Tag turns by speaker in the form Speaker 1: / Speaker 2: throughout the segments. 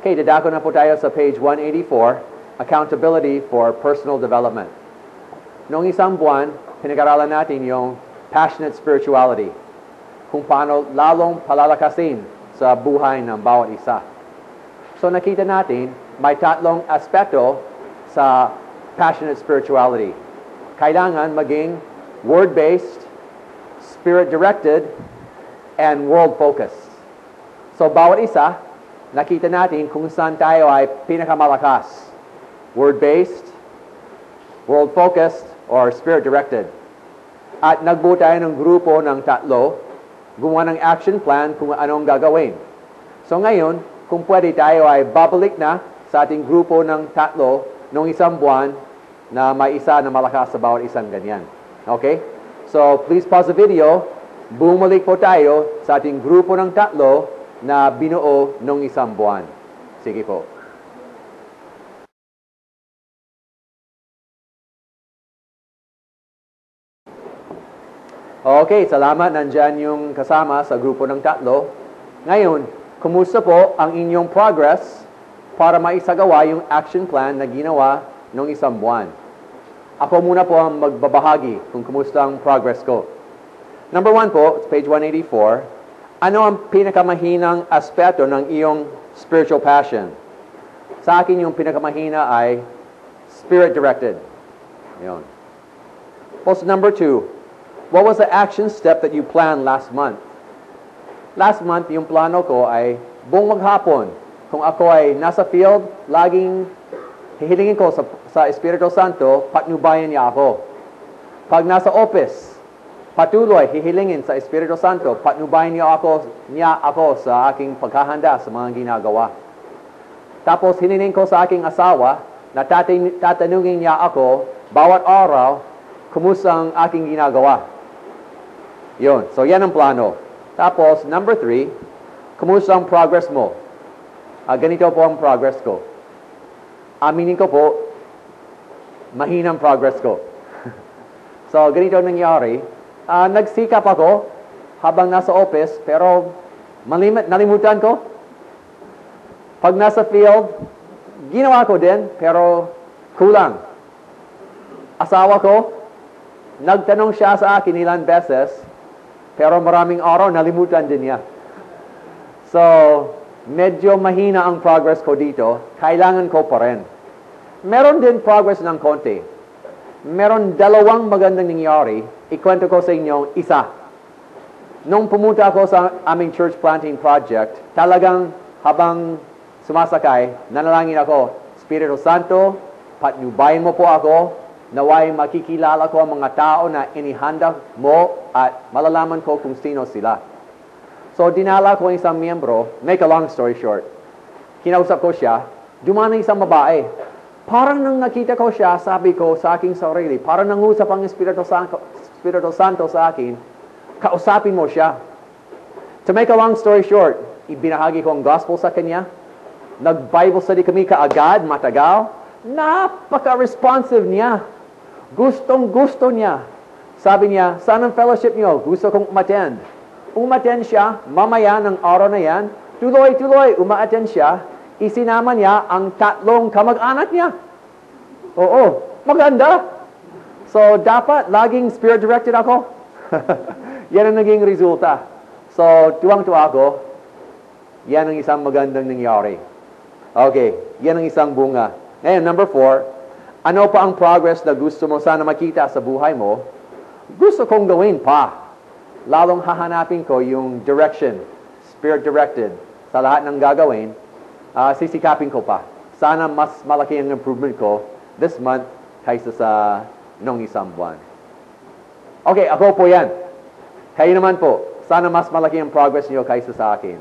Speaker 1: Okay, dadako na po tayo sa page 184, Accountability for Personal Development. Noong isang buwan, pinag-aralan natin yung passionate spirituality, kung paano lalong palalakasin sa buhay ng bawat isa. So nakita natin, may tatlong aspekto sa passionate spirituality. Kailangan maging word-based, spirit-directed, and world-focused. So bawat isa, nakita natin kung saan tayo ay pinakamalakas. Word-based, world-focused, or spirit-directed. At nagbuo tayo ng grupo ng tatlo, gumawa ng action plan kung anong gagawin. So ngayon, kung pwede tayo ay babalik na sa ating grupo ng tatlo nung isang buwan na may isa na malakas sa bawat isang ganyan. Okay? So please pause the video. Bumalik po tayo sa ating grupo ng tatlo na binuo nung isang buwan. Sige po. Okay, salamat. Nandyan yung kasama sa grupo ng tatlo. Ngayon, kumusta po ang inyong progress para maisagawa yung action plan na ginawa nung isang buwan? Ako muna po ang magbabahagi kung kumusta ang progress ko. Number 1 po, page 184, ano ang pinakamahinang aspeto ng iyong spiritual passion? Sa akin, yung pinakamahina ay spirit-directed. Yun. Post number 2, what was the action step that you planned last month? Last month, yung plano ko ay buong maghapon. Kung ako ay nasa field, laging hihilingin ko sa Espiritu Santo, patnubayan niya ako. Pag nasa office, patuloy hihilingin sa Espiritu Santo, patnubayan niya ako sa aking paghahanda sa mga ginagawa. Tapos hinilingin ko sa aking asawa na tatanungin niya ako bawat araw, kumusta ang aking ginagawa. Yun. So, yan ang plano. Tapos, number 3, kumusta ang progress mo? Ganito po ang progress ko. Aminin ko po, mahinang progress ko. So, ganito nangyari. Nagsikap ako habang nasa office, pero nalimutan ko. Pag nasa field, ginawa ko din, pero kulang. Asawa ko, nagtanong siya sa akin ilang beses, pero maraming araw, nalimutan din niya. So, medyo mahina ang progress ko dito. Kailangan ko pa rin. Meron din progress ng konti. Meron dalawang magandang nangyari. Ikwento ko sa inyo isa. Nung pumunta ako sa aming church planting project, talagang habang sumasakay, nanalangin ako, Espiritu Santo, patnubayan mo po ako, naway makikilala ko ang mga tao na inihanda mo at malalaman ko kung sino sila. So, dinala ko ang isang miyembro, make a long story short. Kinausap ko siya, dumana isang babae. Parang nang nakita ko siya, sabi ko sa aking sarili, parang nangusap ang Espiritu Santo sa akin, kausapin mo siya. To make a long story short, ibinahagi ko ang gospel sa kanya, nag-Bible study kami kaagad, matagal, napaka-responsive niya. Gustong-gusto niya. Sabi niya, saan ang fellowship niyo? Gusto kong umattend. Umattend siya, mamaya ng araw na yan, tuloy-tuloy umaattend siya, isinama niya ang tatlong kamag-anak niya. Oo, maganda. So, dapat laging spirit-directed ako. Yan ang naging resulta. So, tuwang-tuwa ako, yan ang isang magandang nangyari. Okay, yan ang isang bunga. Ngayon, number 4, ano pa ang progress na gusto mo sana makita sa buhay mo? Gusto kong gawin pa. Lalong hahanapin ko yung direction, spirit-directed, sa lahat ng gagawin, sisikapin ko pa. Sana mas malaki ang improvement ko this month kaysa sa nung isang buwan. Okay, ako po yan. Kayo naman po, sana mas malaki ang progress niyo kaysa sa akin.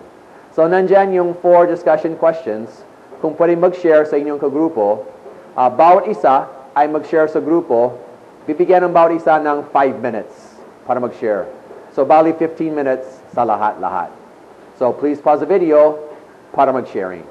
Speaker 1: So, nandyan yung 4 discussion questions. Kung pwede mag-share sa inyong kagrupo, bawat isa ay mag-share sa grupo, bibigyan ng bawat isa ng 5 minutes para mag-share. So, bali 15 minutes sa lahat-lahat. So, please pause the video para mag-sharing.